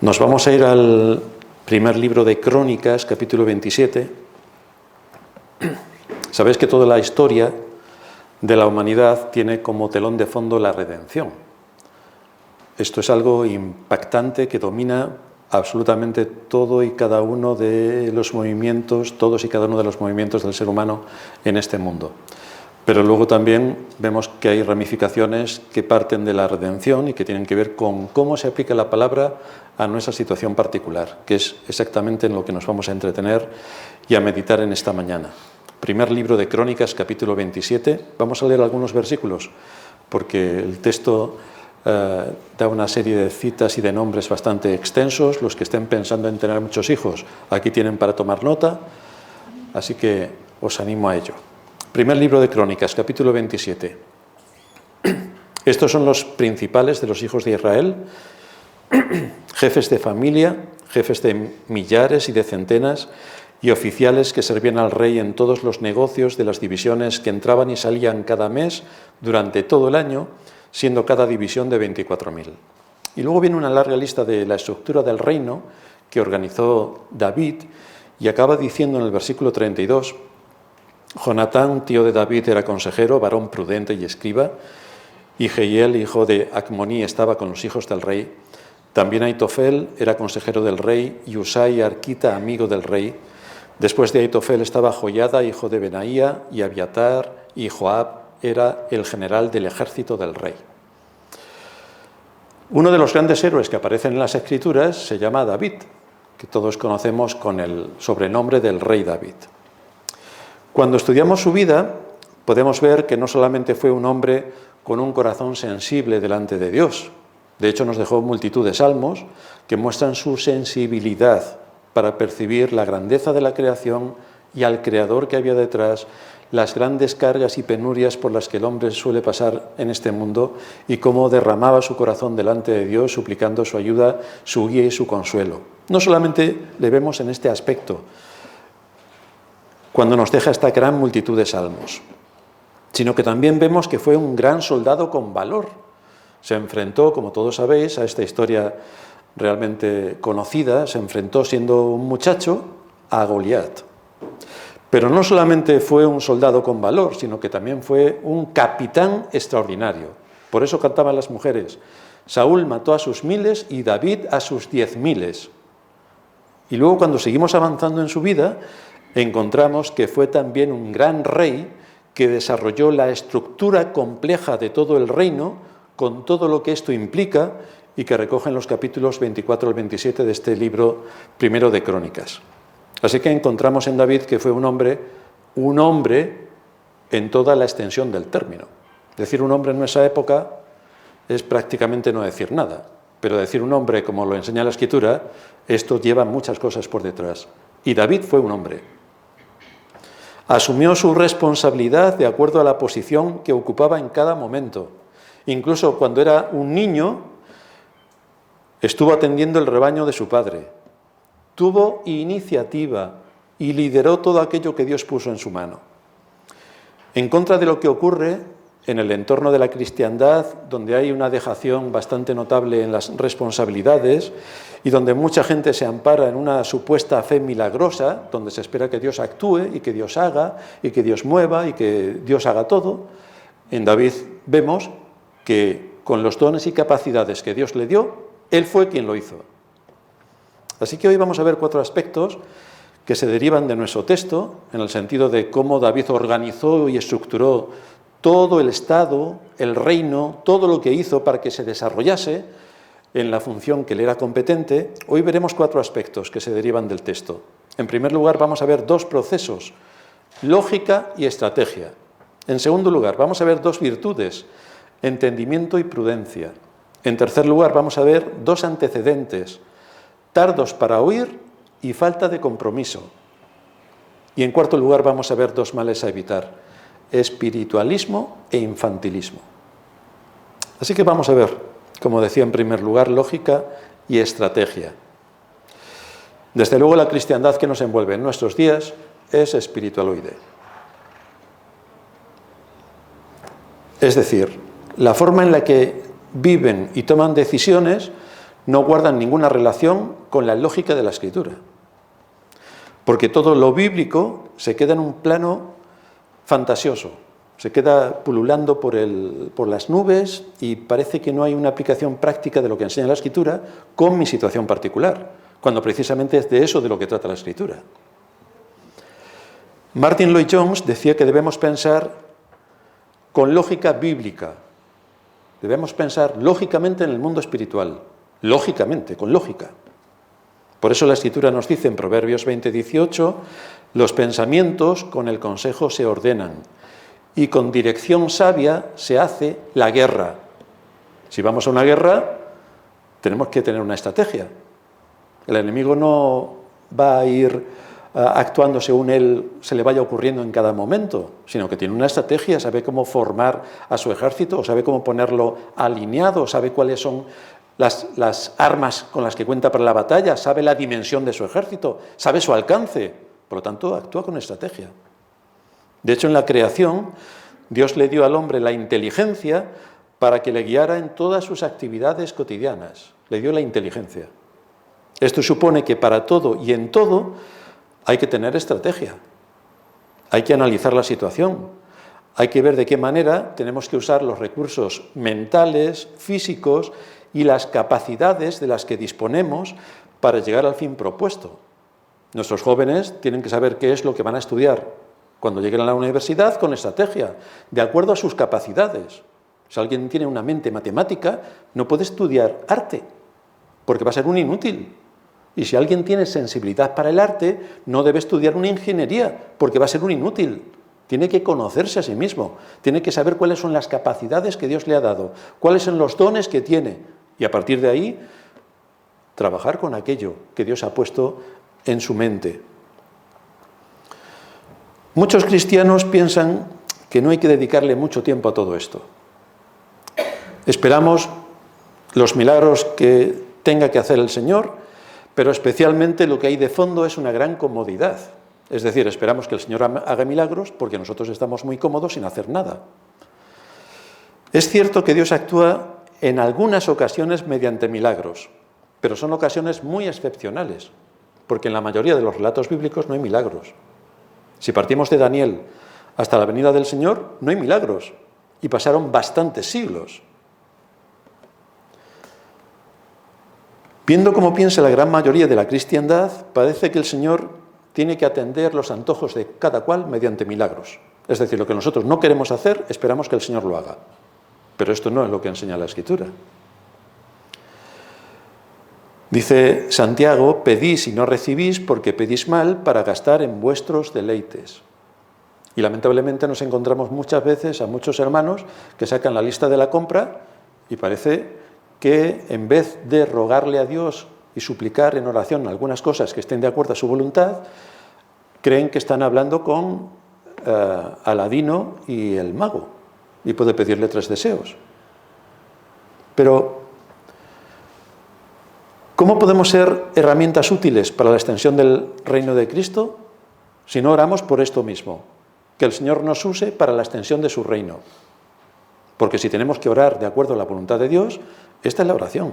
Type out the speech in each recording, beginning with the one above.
Nos vamos a ir al primer libro de Crónicas, capítulo 27. Sabéis que toda la historia de la humanidad tiene como telón de fondo la redención. Esto es algo impactante que domina absolutamente todo y cada uno de los movimientos, todos y cada uno de los movimientos del ser humano en este mundo. Pero luego también vemos que hay ramificaciones que parten de la redención y que tienen que ver con cómo se aplica la palabra a nuestra situación particular, que es exactamente en lo que nos vamos a entretener y a meditar en esta mañana. Primer libro de Crónicas, capítulo 27. Vamos a leer algunos versículos, porque el texto da una serie de citas y de nombres bastante extensos. Los que estén pensando en tener muchos hijos, aquí tienen para tomar nota, así que os animo a ello. Primer libro de Crónicas, capítulo 27. Estos son los principales de los hijos de Israel, jefes de familia, jefes de millares y de centenas, y oficiales que servían al rey en todos los negocios de las divisiones que entraban y salían cada mes durante todo el año, siendo cada división de 24.000. Y luego viene una larga lista de la estructura del reino que organizó David, y acaba diciendo en el versículo 32: Jonatán, tío de David, era consejero, varón prudente y escriba, y Jehiel, hijo de Acmoní, estaba con los hijos del rey. También Aitofel era consejero del rey, y Usai, arquita, amigo del rey. Después de Aitofel estaba Joiada, hijo de Benaía, y Abiatar, y Joab era el general del ejército del rey. Uno de los grandes héroes que aparecen en las Escrituras se llama David, que todos conocemos con el sobrenombre del rey David. Cuando estudiamos su vida, podemos ver que no solamente fue un hombre con un corazón sensible delante de Dios. De hecho, nos dejó multitud de salmos que muestran su sensibilidad para percibir la grandeza de la creación y al Creador que había detrás, las grandes cargas y penurias por las que el hombre suele pasar en este mundo, y cómo derramaba su corazón delante de Dios, suplicando su ayuda, su guía y su consuelo. No solamente le vemos en este aspecto, cuando nos deja esta gran multitud de salmos, sino que también vemos que fue un gran soldado con valor. Se enfrentó, como todos sabéis, a esta historia realmente conocida, se enfrentó siendo un muchacho a Goliat. Pero no solamente fue un soldado con valor, sino que también fue un capitán extraordinario. Por eso cantaban las mujeres: Saúl mató a sus 1000 y David a sus 10.000. Y luego, cuando seguimos avanzando en su vida, encontramos que fue también un gran rey que desarrolló la estructura compleja de todo el reino, con todo lo que esto implica, y que recogen los capítulos 24 al 27 de este libro primero de Crónicas. Así que encontramos en David que fue un hombre en toda la extensión del término. Decir un hombre en nuestra época es prácticamente no decir nada, pero decir un hombre, como lo enseña la Escritura, esto lleva muchas cosas por detrás. Y David fue un hombre. Asumió su responsabilidad de acuerdo a la posición que ocupaba en cada momento. Incluso cuando era un niño, estuvo atendiendo el rebaño de su padre. Tuvo iniciativa y lideró todo aquello que Dios puso en su mano. En contra de lo que ocurre en el entorno de la cristiandad, donde hay una dejación bastante notable en las responsabilidades y donde mucha gente se ampara en una supuesta fe milagrosa, donde se espera que Dios actúe y que Dios haga y que Dios mueva y que Dios haga todo, en David vemos que con los dones y capacidades que Dios le dio, él fue quien lo hizo. Así que hoy vamos a ver 4 aspectos que se derivan de nuestro texto, en el sentido de cómo David organizó y estructuró todo el Estado, el reino, todo lo que hizo para que se desarrollase en la función que le era competente. Hoy veremos 4 aspectos que se derivan del texto. En primer lugar, vamos a ver 2 procesos: lógica y estrategia. En segundo lugar, vamos a ver 2 virtudes: entendimiento y prudencia. En tercer lugar, vamos a ver 2 antecedentes: tardos para oír y falta de compromiso. Y en cuarto lugar, vamos a ver 2 males a evitar: espiritualismo e infantilismo. Así que vamos a ver, como decía, en primer lugar, lógica y estrategia. Desde luego, la cristiandad que nos envuelve en nuestros días es espiritualoide. Es decir, la forma en la que viven y toman decisiones no guardan ninguna relación con la lógica de la Escritura. Porque todo lo bíblico se queda en un plano fantasioso, se queda pululando por las nubes y parece que no hay una aplicación práctica de lo que enseña la Escritura con mi situación particular, cuando precisamente es de eso de lo que trata la Escritura. Martin Lloyd-Jones decía que debemos pensar con lógica bíblica, debemos pensar lógicamente en el mundo espiritual, lógicamente, con lógica. Por eso la Escritura nos dice en Proverbios 20:18, los pensamientos con el consejo se ordenan y con dirección sabia se hace la guerra. Si vamos a una guerra, tenemos que tener una estrategia. El enemigo no va a ir actuando según él se le vaya ocurriendo en cada momento, sino que tiene una estrategia, sabe cómo formar a su ejército, sabe cómo ponerlo alineado, sabe cuáles son las armas con las que cuenta para la batalla, sabe la dimensión de su ejército, sabe su alcance, por lo tanto actúa con estrategia. De hecho, en la creación, Dios le dio al hombre la inteligencia para que le guiara en todas sus actividades cotidianas, le dio la inteligencia. Esto supone que para todo y en todo hay que tener estrategia, hay que analizar la situación, hay que ver de qué manera tenemos que usar los recursos mentales, físicos y las capacidades de las que disponemos para llegar al fin propuesto. Nuestros jóvenes tienen que saber qué es lo que van a estudiar cuando lleguen a la universidad con estrategia, de acuerdo a sus capacidades. Si alguien tiene una mente matemática, no puede estudiar arte, porque va a ser un inútil. Y si alguien tiene sensibilidad para el arte, no debe estudiar una ingeniería, porque va a ser un inútil. Tiene que conocerse a sí mismo, tiene que saber cuáles son las capacidades que Dios le ha dado, cuáles son los dones que tiene, y a partir de ahí, trabajar con aquello que Dios ha puesto en su mente. Muchos cristianos piensan que no hay que dedicarle mucho tiempo a todo esto. Esperamos los milagros que tenga que hacer el Señor, pero especialmente lo que hay de fondo es una gran comodidad. Es decir, esperamos que el Señor haga milagros porque nosotros estamos muy cómodos sin hacer nada. Es cierto que Dios actúa en algunas ocasiones mediante milagros, pero son ocasiones muy excepcionales, porque en la mayoría de los relatos bíblicos no hay milagros. Si partimos de Daniel hasta la venida del Señor, no hay milagros, y pasaron bastantes siglos. Viendo cómo piensa la gran mayoría de la cristiandad, parece que el Señor tiene que atender los antojos de cada cual mediante milagros. Es decir, lo que nosotros no queremos hacer, esperamos que el Señor lo haga. Pero esto no es lo que enseña la Escritura. Dice Santiago, pedís y no recibís porque pedís mal para gastar en vuestros deleites. Y lamentablemente nos encontramos muchas veces a muchos hermanos que sacan la lista de la compra y parece que en vez de rogarle a Dios y suplicar en oración algunas cosas que estén de acuerdo a su voluntad, creen que están hablando con Aladino y el mago y puede pedirle 3 deseos. Pero ¿cómo podemos ser herramientas útiles para la extensión del reino de Cristo si no oramos por esto mismo? Que el Señor nos use para la extensión de su reino. Porque si tenemos que orar de acuerdo a la voluntad de Dios, esta es la oración.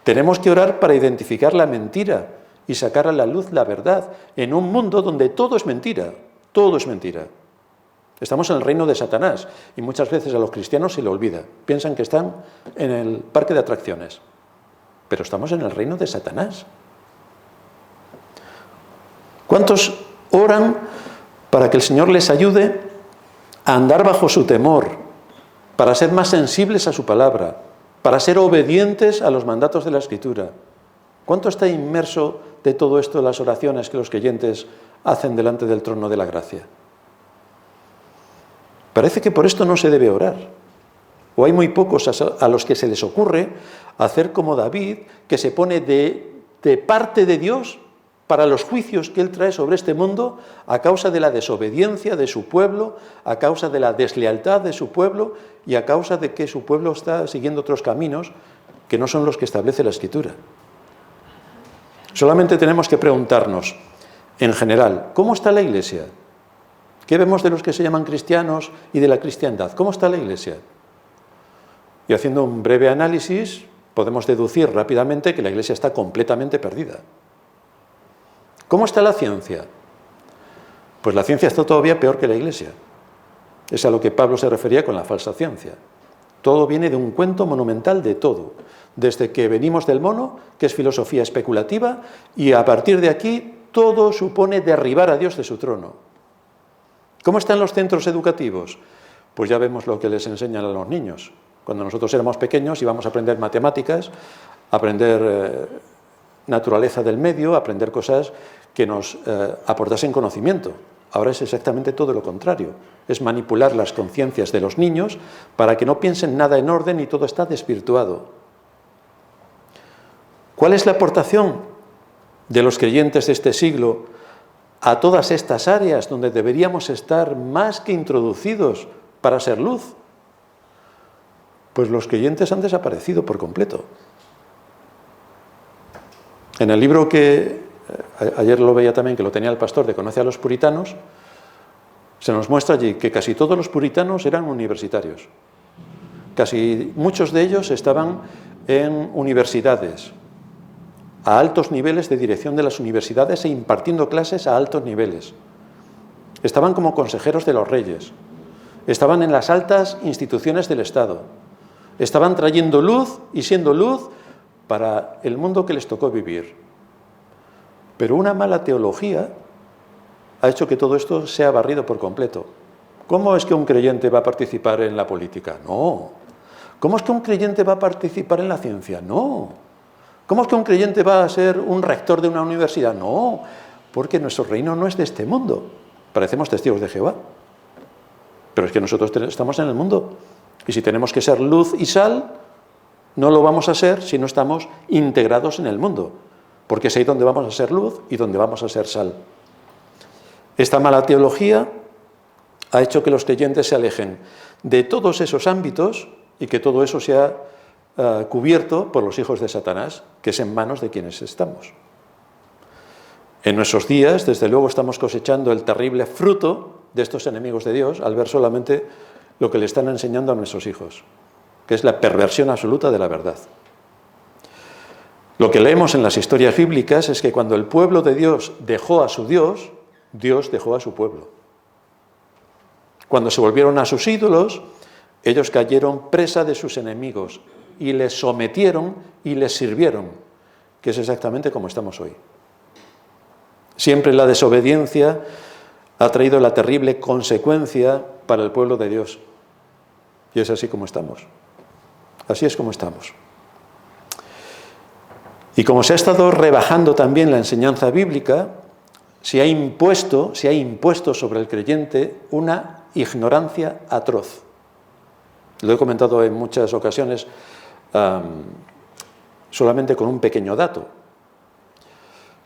Tenemos que orar para identificar la mentira y sacar a la luz la verdad en un mundo donde todo es mentira, todo es mentira. Estamos en el reino de Satanás y muchas veces a los cristianos se le olvida. Piensan que están en el parque de atracciones. Pero estamos en el reino de Satanás. ¿Cuántos oran para que el Señor les ayude a andar bajo su temor, para ser más sensibles a su palabra, para ser obedientes a los mandatos de la Escritura? ¿Cuánto está inmerso de todo esto en las oraciones que los creyentes hacen delante del trono de la gracia? Parece que por esto no se debe orar. O hay muy pocos a los que se les ocurre hacer como David, que se pone de parte de Dios para los juicios que él trae sobre este mundo a causa de la desobediencia de su pueblo, a causa de la deslealtad de su pueblo y a causa de que su pueblo está siguiendo otros caminos que no son los que establece la Escritura. Solamente tenemos que preguntarnos, en general, ¿cómo está la Iglesia? ¿Qué vemos de los que se llaman cristianos y de la cristiandad? ¿Cómo está la Iglesia? Y haciendo un breve análisis, podemos deducir rápidamente que la Iglesia está completamente perdida. ¿Cómo está la ciencia? Pues la ciencia está todavía peor que la Iglesia. Es a lo que Pablo se refería con la falsa ciencia. Todo viene de un cuento monumental de todo, desde que venimos del mono, que es filosofía especulativa, y a partir de aquí todo supone derribar a Dios de su trono. ¿Cómo están los centros educativos? Pues ya vemos lo que les enseñan a los niños. Cuando nosotros éramos pequeños íbamos a aprender matemáticas, a aprender naturaleza del medio, a aprender cosas que nos aportasen conocimiento. Ahora es exactamente todo lo contrario. Es manipular las conciencias de los niños para que no piensen nada en orden y todo está desvirtuado. ¿Cuál es la aportación de los creyentes de este siglo a todas estas áreas donde deberíamos estar más que introducidos para ser luz? Pues los creyentes han desaparecido por completo. En el libro que ayer lo veía también, que lo tenía el pastor de Conoce a los Puritanos, se nos muestra allí que casi todos los puritanos eran universitarios. Muchos de ellos estaban en universidades, a altos niveles de dirección de las universidades e impartiendo clases a altos niveles. Estaban como consejeros de los reyes, estaban en las altas instituciones del Estado, estaban trayendo luz y siendo luz para el mundo que les tocó vivir. Pero una mala teología ha hecho que todo esto sea barrido por completo. ¿Cómo es que un creyente va a participar en la política? No. ¿Cómo es que un creyente va a participar en la ciencia? No. ¿Cómo es que un creyente va a ser un rector de una universidad? No, porque nuestro reino no es de este mundo. Parecemos testigos de Jehová. Pero es que nosotros estamos en el mundo. Y si tenemos que ser luz y sal, no lo vamos a ser si no estamos integrados en el mundo. Porque es ahí donde vamos a ser luz y donde vamos a ser sal. Esta mala teología ha hecho que los creyentes se alejen de todos esos ámbitos y que todo eso sea cubierto por los hijos de Satanás, que es en manos de quienes estamos. En nuestros días, desde luego, estamos cosechando el terrible fruto de estos enemigos de Dios al ver solamente lo que le están enseñando a nuestros hijos, que es la perversión absoluta de la verdad. Lo que leemos en las historias bíblicas es que cuando el pueblo de Dios dejó a su Dios, Dios dejó a su pueblo. Cuando se volvieron a sus ídolos, ellos cayeron presa de sus enemigos y les sometieron y les sirvieron, que es exactamente como estamos hoy. Siempre la desobediencia ha traído la terrible consecuencia para el pueblo de Dios. Y es así como estamos. Así es como estamos. Y como se ha estado rebajando también la enseñanza bíblica, se ha impuesto sobre el creyente una ignorancia atroz. Lo he comentado en muchas ocasiones, solamente con un pequeño dato.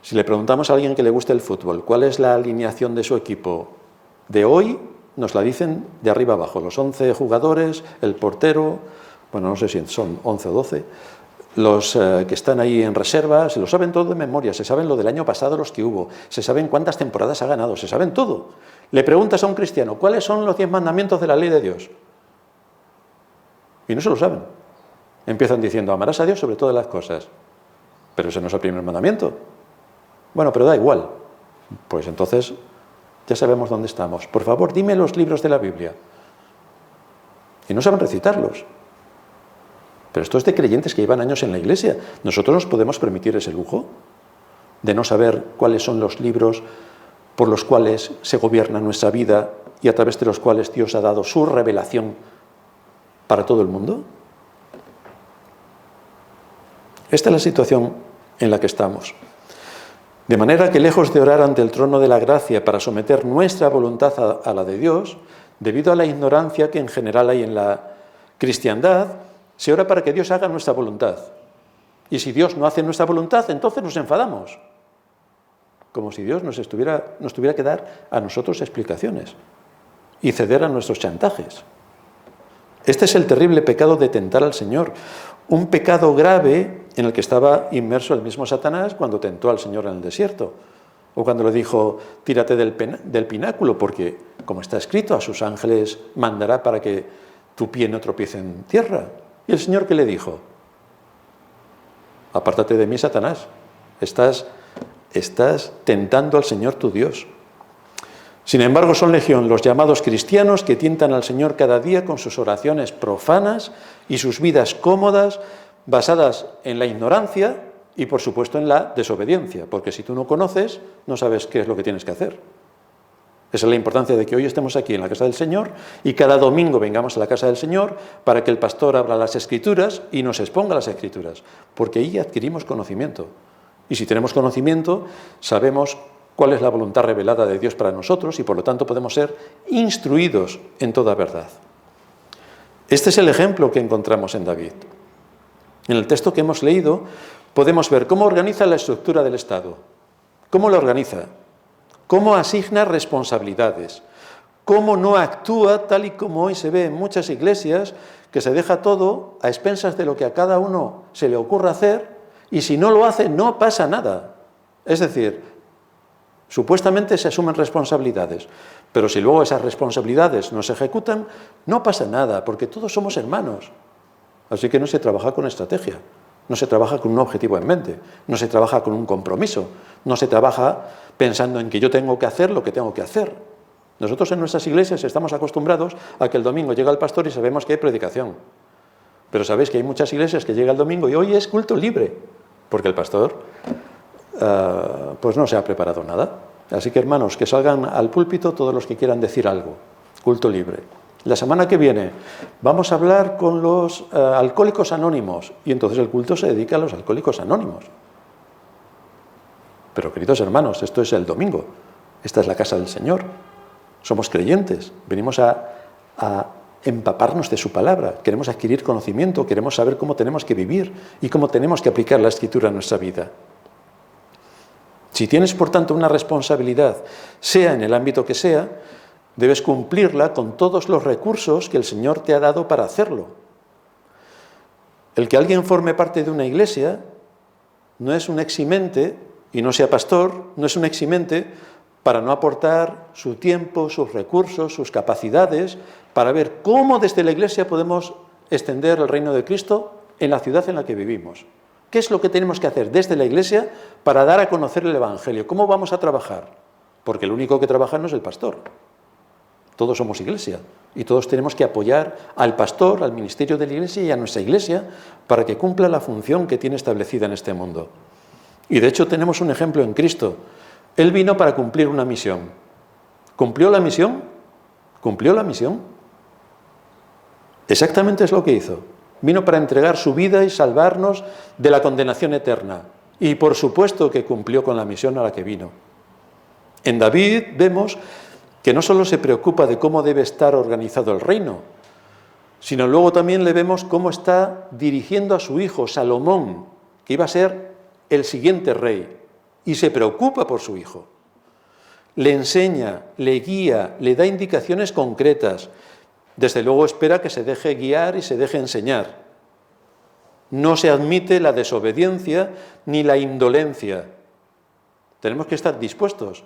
Si le preguntamos a alguien que le guste el fútbol, ¿cuál es la alineación de su equipo de hoy? Nos la dicen de arriba abajo, los 11 jugadores, el portero, bueno, no sé si son 11 o 12, los que están ahí en reserva, se lo saben todo de memoria, se saben lo del año pasado, los que hubo, se saben cuántas temporadas ha ganado, se saben todo. Le preguntas a un cristiano, ¿cuáles son los 10 mandamientos de la ley de Dios? Y no se lo saben. Empiezan diciendo, amarás a Dios sobre todas las cosas. Pero ese no es el primer mandamiento. Bueno, pero da igual. Pues entonces ya sabemos dónde estamos. Por favor, dime los libros de la Biblia. Y no saben recitarlos. Pero esto es de creyentes que llevan años en la iglesia. ¿Nosotros nos podemos permitir ese lujo de no saber cuáles son los libros por los cuales se gobierna nuestra vida y a través de los cuales Dios ha dado su revelación para todo el mundo? Esta es la situación en la que estamos. De manera que lejos de orar ante el trono de la gracia para someter nuestra voluntad a la de Dios, debido a la ignorancia que en general hay en la cristiandad, se ora para que Dios haga nuestra voluntad. Y si Dios no hace nuestra voluntad, entonces nos enfadamos. Como si Dios nos tuviera que dar a nosotros explicaciones y ceder a nuestros chantajes. Este es el terrible pecado de tentar al Señor. Un pecado grave en el que estaba inmerso el mismo Satanás cuando tentó al Señor en el desierto. O cuando le dijo, tírate del pináculo, porque, como está escrito, a sus ángeles mandará para que tu pie no tropiece en tierra. ¿Y el Señor qué le dijo? apártate de mí, Satanás. Estás tentando al Señor tu Dios. Sin embargo, son legión los llamados cristianos que tientan al Señor cada día con sus oraciones profanas y sus vidas cómodas, basadas en la ignorancia y, por supuesto, en la desobediencia, porque si tú no conoces, no sabes qué es lo que tienes que hacer. Esa es la importancia de que hoy estemos aquí en la casa del Señor y cada domingo vengamos a la casa del Señor para que el pastor abra las Escrituras y nos exponga las Escrituras, porque ahí adquirimos conocimiento. Y si tenemos conocimiento, sabemos cuál es la voluntad revelada de Dios para nosotros y por lo tanto podemos ser instruidos en toda verdad. Este es el ejemplo que encontramos en David. En el texto que hemos leído podemos ver cómo organiza la estructura del Estado, cómo lo organiza, cómo asigna responsabilidades, cómo no actúa tal y como hoy se ve en muchas iglesias, que se deja todo a expensas de lo que a cada uno se le ocurra hacer y si no lo hace no pasa nada. Es decir, supuestamente se asumen responsabilidades, pero si luego esas responsabilidades no se ejecutan, no pasa nada, porque todos somos hermanos. Así que no se trabaja con estrategia, no se trabaja con un objetivo en mente, no se trabaja con un compromiso, no se trabaja pensando en que yo tengo que hacer lo que tengo que hacer. Nosotros en nuestras iglesias estamos acostumbrados a que el domingo llega el pastor y sabemos que hay predicación. Pero sabéis que hay muchas iglesias que llega el domingo y hoy es culto libre, porque el pastor pues no se ha preparado nada. Así que, hermanos, que salgan al púlpito todos los que quieran decir algo. Culto libre. La semana que viene vamos a hablar con los alcohólicos anónimos y entonces el culto se dedica a los alcohólicos anónimos. Pero, queridos hermanos, esto es el domingo. Esta es la casa del Señor. Somos creyentes. Venimos a empaparnos de su palabra. Queremos adquirir conocimiento, queremos saber cómo tenemos que vivir y cómo tenemos que aplicar la Escritura en nuestra vida. Si tienes, por tanto, una responsabilidad, sea en el ámbito que sea, debes cumplirla con todos los recursos que el Señor te ha dado para hacerlo. El que alguien forme parte de una iglesia no es un eximente, y no sea pastor, no es un eximente para no aportar su tiempo, sus recursos, sus capacidades, para ver cómo desde la iglesia podemos extender el reino de Cristo en la ciudad en la que vivimos. ¿Qué es lo que tenemos que hacer desde la iglesia para dar a conocer el Evangelio? ¿Cómo vamos a trabajar? Porque el único que trabaja no es el pastor. Todos somos iglesia y todos tenemos que apoyar al pastor, al ministerio de la iglesia y a nuestra iglesia para que cumpla la función que tiene establecida en este mundo. Y de hecho tenemos un ejemplo en Cristo. Él vino para cumplir una misión. ¿Cumplió la misión? ¿Cumplió la misión? Exactamente es lo que hizo. Vino para entregar su vida y salvarnos de la condenación eterna. Y por supuesto que cumplió con la misión a la que vino. En David vemos que no solo se preocupa de cómo debe estar organizado el reino, sino luego también le vemos cómo está dirigiendo a su hijo Salomón, que iba a ser el siguiente rey, y se preocupa por su hijo. Le enseña, le guía, le da indicaciones concretas. Desde luego espera que se deje guiar y se deje enseñar. No se admite la desobediencia ni la indolencia. Tenemos que estar dispuestos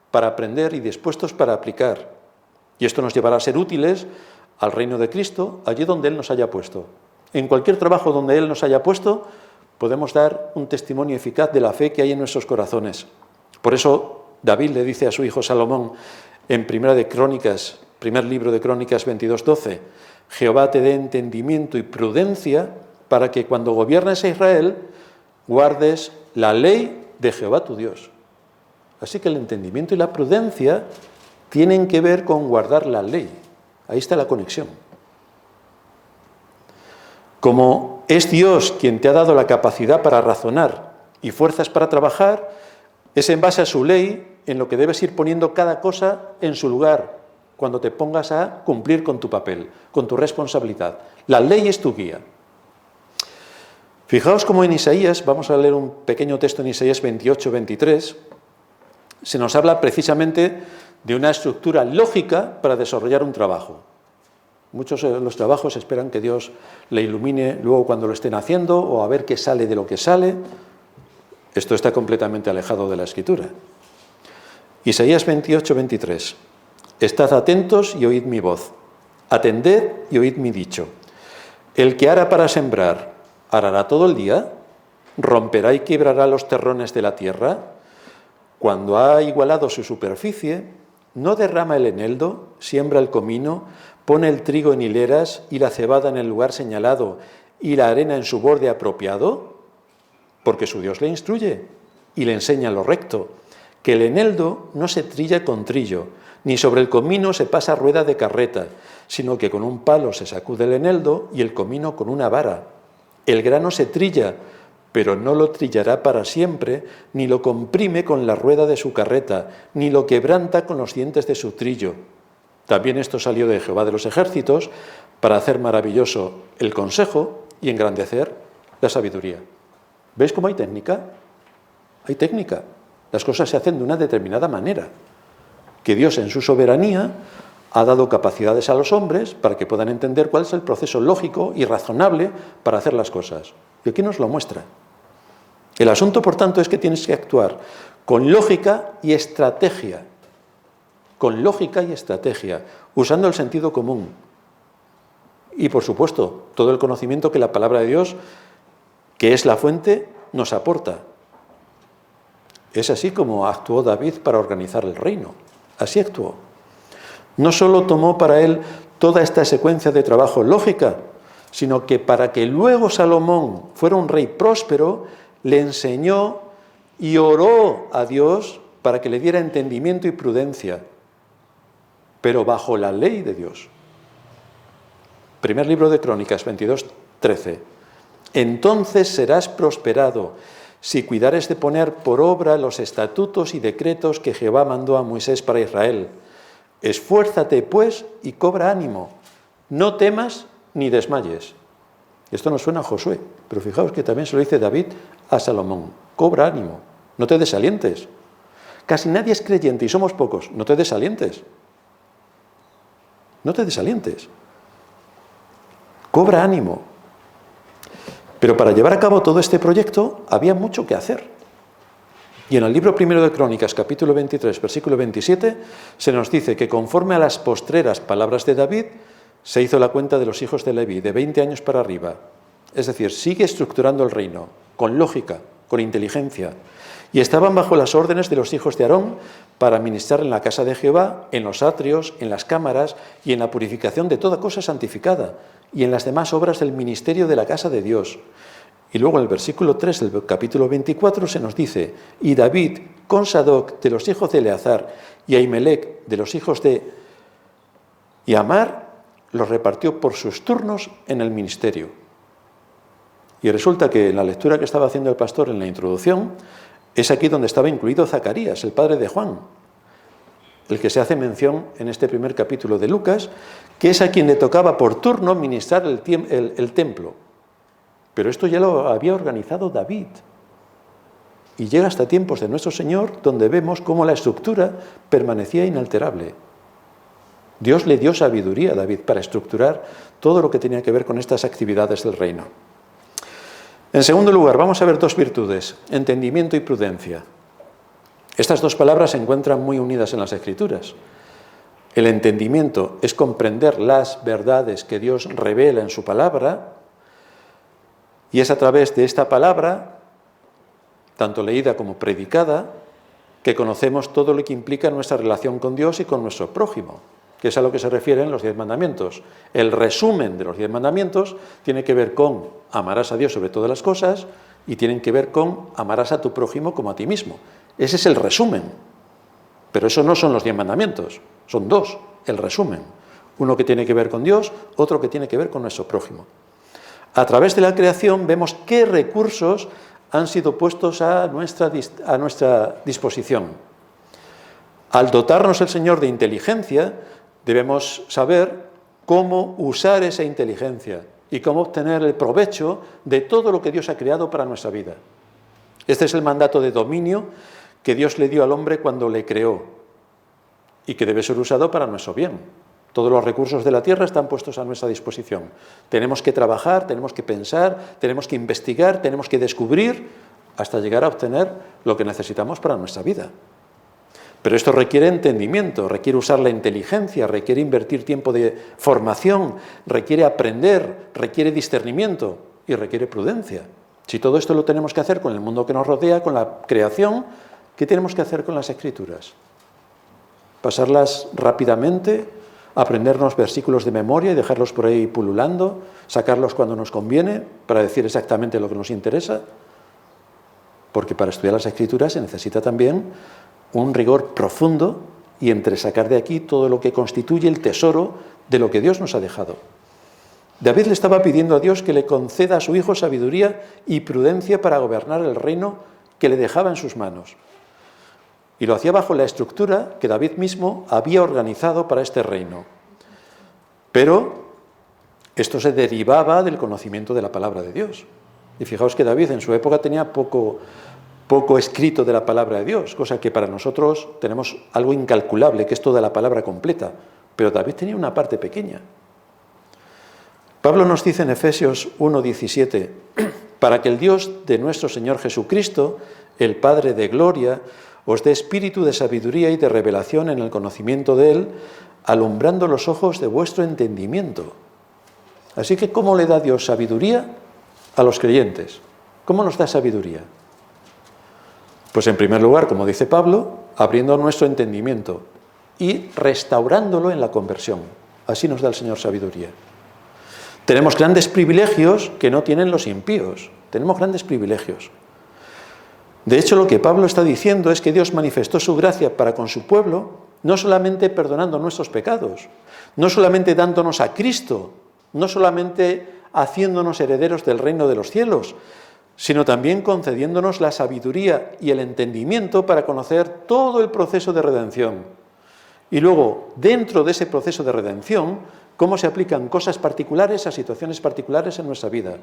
para aprender y dispuestos para aplicar. Y esto nos llevará a ser útiles al reino de Cristo, allí donde Él nos haya puesto. En cualquier trabajo donde Él nos haya puesto, podemos dar un testimonio eficaz de la fe que hay en nuestros corazones. Por eso David le dice a su hijo Salomón en primer libro de Crónicas 22:12, Jehová te dé entendimiento y prudencia para que cuando gobiernes a Israel guardes la ley de Jehová tu Dios. Así que el entendimiento y la prudencia tienen que ver con guardar la ley. Ahí está la conexión. Como es Dios quien te ha dado la capacidad para razonar y fuerzas para trabajar, es en base a su ley en lo que debes ir poniendo cada cosa en su lugar cuando te pongas a cumplir con tu papel, con tu responsabilidad. La ley es tu guía. Fijaos cómo en Isaías, vamos a leer un pequeño texto en Isaías 28-23, se nos habla precisamente de una estructura lógica para desarrollar un trabajo. Muchos de los trabajos esperan que Dios le ilumine luego cuando lo estén haciendo o a ver qué sale de lo que sale. Esto está completamente alejado de la Escritura. Isaías 28-23. Estad atentos y oíd mi voz. Atended y oíd mi dicho. El que ara para sembrar, ¿arará todo el día? ¿Romperá y quebrará los terrones de la tierra? Cuando ha igualado su superficie, ¿no derrama el eneldo, siembra el comino, pone el trigo en hileras y la cebada en el lugar señalado y la arena en su borde apropiado? Porque su Dios le instruye y le enseña lo recto, que el eneldo no se trilla con trillo, ni sobre el comino se pasa rueda de carreta, sino que con un palo se sacude el eneldo y el comino con una vara. El grano se trilla, pero no lo trillará para siempre, ni lo comprime con la rueda de su carreta, ni lo quebranta con los dientes de su trillo. También esto salió de Jehová de los ejércitos para hacer maravilloso el consejo y engrandecer la sabiduría. ¿Veis cómo hay técnica? Hay técnica. Las cosas se hacen de una determinada manera, que Dios en su soberanía ha dado capacidades a los hombres para que puedan entender cuál es el proceso lógico y razonable para hacer las cosas. Y aquí nos lo muestra. El asunto, por tanto, es que tienes que actuar con lógica y estrategia. Con lógica y estrategia, usando el sentido común. Y, por supuesto, todo el conocimiento que la palabra de Dios, que es la fuente, nos aporta. Es así como actuó David para organizar el reino. Así actuó. No solo tomó para él toda esta secuencia de trabajo lógica, sino que para que luego Salomón fuera un rey próspero, le enseñó y oró a Dios para que le diera entendimiento y prudencia, pero bajo la ley de Dios. Primer libro de Crónicas, 22:13. Entonces serás prosperado si cuidares de poner por obra los estatutos y decretos que Jehová mandó a Moisés para Israel. Esfuérzate, pues, y cobra ánimo. No temas ni desmayes. Esto nos suena a Josué, pero fijaos que también se lo dice David a Salomón. Cobra ánimo, no te desalientes. Casi nadie es creyente y somos pocos. No te desalientes. No te desalientes. Cobra ánimo. Pero para llevar a cabo todo este proyecto había mucho que hacer. Y en el libro primero de Crónicas, capítulo 23, versículo 27, se nos dice que conforme a las postreras palabras de David, se hizo la cuenta de los hijos de Leví, de 20 años para arriba. Es decir, sigue estructurando el reino, con lógica, con inteligencia. Y estaban bajo las órdenes de los hijos de Aarón para ministrar en la casa de Jehová, en los atrios, en las cámaras y en la purificación de toda cosa santificada, y en las demás obras del ministerio de la casa de Dios. Y luego en el versículo 3 del capítulo 24 se nos dice: y David con Sadoc de los hijos de Eleazar y Ahimelech de los hijos de Amar los repartió por sus turnos en el ministerio. Y resulta que en la lectura que estaba haciendo el pastor en la introducción, es aquí donde estaba incluido Zacarías, el padre de Juan, el que se hace mención en este primer capítulo de Lucas, que es a quien le tocaba por turno ministrar el templo. Pero esto ya lo había organizado David. Y llega hasta tiempos de nuestro Señor, donde vemos cómo la estructura permanecía inalterable. Dios le dio sabiduría a David para estructurar todo lo que tenía que ver con estas actividades del reino. En segundo lugar, vamos a ver dos virtudes: entendimiento y prudencia. Estas dos palabras se encuentran muy unidas en las Escrituras. El entendimiento es comprender las verdades que Dios revela en su palabra, y es a través de esta palabra, tanto leída como predicada, que conocemos todo lo que implica nuestra relación con Dios y con nuestro prójimo, que es a lo que se refieren los 10 mandamientos. El resumen de los 10 mandamientos tiene que ver con amarás a Dios sobre todas las cosas y tienen que ver con amarás a tu prójimo como a ti mismo. Ese es el resumen. Pero eso no son los 10 mandamientos, son dos, el resumen. Uno que tiene que ver con Dios, otro que tiene que ver con nuestro prójimo. A través de la creación vemos qué recursos han sido puestos a nuestra disposición. Al dotarnos el Señor de inteligencia, debemos saber cómo usar esa inteligencia y cómo obtener el provecho de todo lo que Dios ha creado para nuestra vida. Este es el mandato de dominio que Dios le dio al hombre cuando le creó y que debe ser usado para nuestro bien. Todos los recursos de la tierra están puestos a nuestra disposición. Tenemos que trabajar, tenemos que pensar, tenemos que investigar, tenemos que descubrir hasta llegar a obtener lo que necesitamos para nuestra vida. Pero esto requiere entendimiento, requiere usar la inteligencia, requiere invertir tiempo de formación, requiere aprender, requiere discernimiento y requiere prudencia. Si Si todo esto lo tenemos que hacer con el mundo que nos rodea, con la creación, ¿qué tenemos que hacer con las Escrituras? ¿Pasarlas rápidamente? ¿Aprendernos versículos de memoria y dejarlos por ahí pululando? ¿Sacarlos cuando nos conviene para decir exactamente lo que nos interesa? Porque para estudiar las Escrituras se necesita también un rigor profundo y entresacar de aquí todo lo que constituye el tesoro de lo que Dios nos ha dejado. David le estaba pidiendo a Dios que le conceda a su hijo sabiduría y prudencia para gobernar el reino que le dejaba en sus manos. Y lo hacía bajo la estructura que David mismo había organizado para este reino. Pero esto se derivaba del conocimiento de la palabra de Dios. Y fijaos que David en su época tenía poco escrito de la palabra de Dios, cosa que para nosotros tenemos algo incalculable, que es toda la palabra completa. Pero David tenía una parte pequeña. Pablo nos dice en Efesios 1:17, para que el Dios de nuestro Señor Jesucristo, el Padre de gloria, os dé espíritu de sabiduría y de revelación en el conocimiento de Él, alumbrando los ojos de vuestro entendimiento. Así que, ¿cómo le da Dios sabiduría a los creyentes? ¿Cómo nos da sabiduría? Pues en primer lugar, como dice Pablo, abriendo nuestro entendimiento y restaurándolo en la conversión. Así nos da el Señor sabiduría. Tenemos grandes privilegios que no tienen los impíos. Tenemos grandes privilegios. De hecho, lo que Pablo está diciendo es que Dios manifestó su gracia para con su pueblo, no solamente perdonando nuestros pecados, no solamente dándonos a Cristo, no solamente haciéndonos herederos del reino de los cielos, sino también concediéndonos la sabiduría y el entendimiento para conocer todo el proceso de redención. Y luego, dentro de ese proceso de redención, cómo se aplican cosas particulares a situaciones particulares en nuestra vida,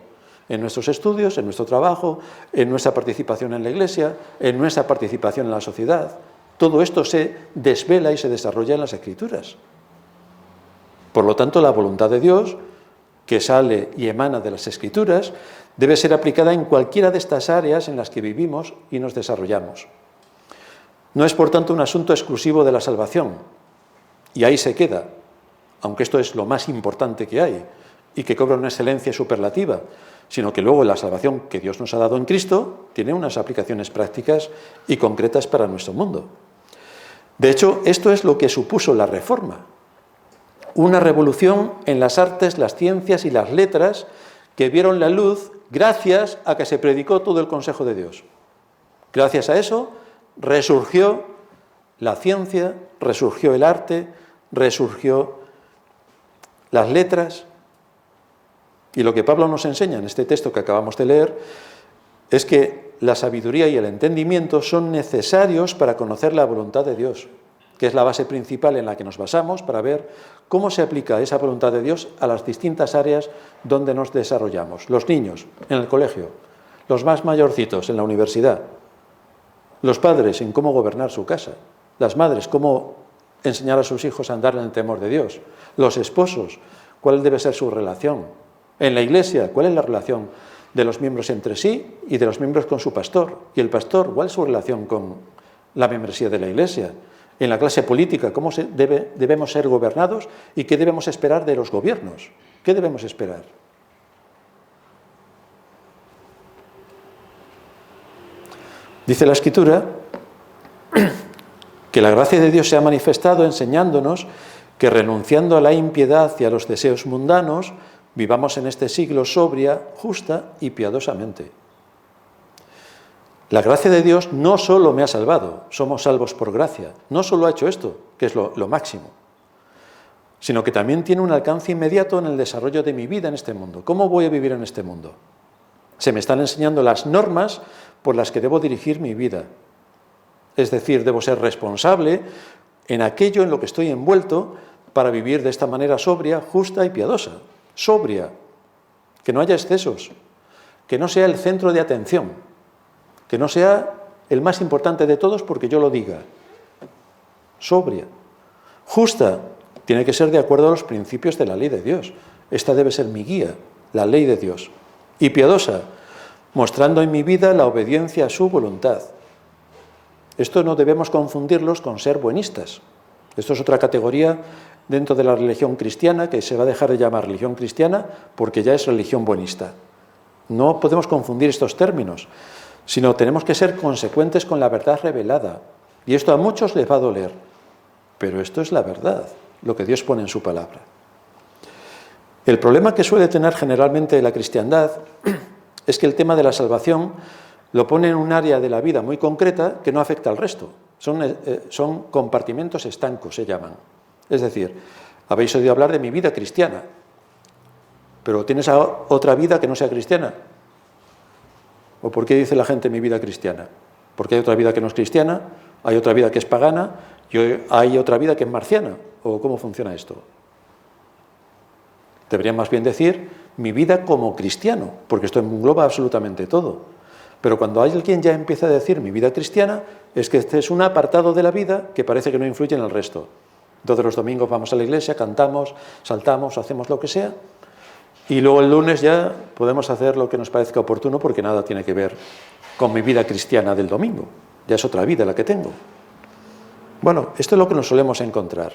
en nuestros estudios, en nuestro trabajo, en nuestra participación en la Iglesia, en nuestra participación en la sociedad. Todo esto se desvela y se desarrolla en las Escrituras. Por lo tanto, la voluntad de Dios, que sale y emana de las Escrituras, debe ser aplicada en cualquiera de estas áreas en las que vivimos y nos desarrollamos. No es, por tanto, un asunto exclusivo de la salvación, y ahí se queda, aunque esto es lo más importante que hay y que cobra una excelencia superlativa, sino que luego la salvación que Dios nos ha dado en Cristo tiene unas aplicaciones prácticas y concretas para nuestro mundo. De hecho, esto es lo que supuso la Reforma, una revolución en las artes, las ciencias y las letras que vieron la luz gracias a que se predicó todo el consejo de Dios. Gracias a eso resurgió la ciencia, resurgió el arte, resurgió las letras. Y lo que Pablo nos enseña en este texto que acabamos de leer es que la sabiduría y el entendimiento son necesarios para conocer la voluntad de Dios, que es la base principal en la que nos basamos para ver cómo se aplica esa voluntad de Dios a las distintas áreas donde nos desarrollamos. Los niños en el colegio, los más mayorcitos en la universidad, los padres en cómo gobernar su casa, las madres cómo enseñar a sus hijos a andar en el temor de Dios, los esposos, cuál debe ser su relación, en la Iglesia, cuál es la relación de los miembros entre sí y de los miembros con su pastor, y el pastor, cuál es su relación con la membresía de la Iglesia, en la clase política, cómo debemos ser gobernados y qué debemos esperar de los gobiernos, qué debemos esperar. Dice la Escritura que la gracia de Dios se ha manifestado enseñándonos que renunciando a la impiedad y a los deseos mundanos, vivamos en este siglo sobria, justa y piadosamente. La gracia de Dios no solo me ha salvado, somos salvos por gracia, no solo ha hecho esto, que es lo máximo, sino que también tiene un alcance inmediato en el desarrollo de mi vida en este mundo. ¿Cómo voy a vivir en este mundo? Se me están enseñando las normas por las que debo dirigir mi vida. Es decir, debo ser responsable en aquello en lo que estoy envuelto para vivir de esta manera sobria, justa y piadosa. Sobria, que no haya excesos, que no sea el centro de atención, que no sea el más importante de todos porque yo lo diga. Sobria. Justa, tiene que ser de acuerdo a los principios de la ley de Dios. Esta debe ser mi guía, la ley de Dios. Y piadosa, mostrando en mi vida la obediencia a su voluntad. Esto no debemos confundirlos con ser buenistas. Esto es otra categoría dentro de la religión cristiana que se va a dejar de llamar religión cristiana porque ya es religión buenista. No podemos confundir estos términos, sino tenemos que ser consecuentes con la verdad revelada. Y esto a muchos les va a doler, pero esto es la verdad, lo que Dios pone en su palabra. El problema que suele tener generalmente la cristiandad es que el tema de la salvación lo pone en un área de la vida muy concreta que no afecta al resto. Son compartimentos estancos, se llaman. Es decir, habéis oído hablar de mi vida cristiana, pero ¿tienes otra vida que no sea cristiana? ¿O por qué dice la gente mi vida cristiana? Porque hay otra vida que no es cristiana, hay otra vida que es pagana y hay otra vida que es marciana. ¿O cómo funciona esto? Debería más bien decir mi vida como cristiano, porque esto engloba absolutamente todo. Pero cuando alguien ya empieza a decir mi vida cristiana, es que este es un apartado de la vida que parece que no influye en el resto. Entonces los domingos vamos a la iglesia, cantamos, saltamos, hacemos lo que sea, y luego el lunes ya podemos hacer lo que nos parezca oportuno porque nada tiene que ver con mi vida cristiana del domingo. Ya es otra vida la que tengo. Bueno, esto es lo que nos solemos encontrar.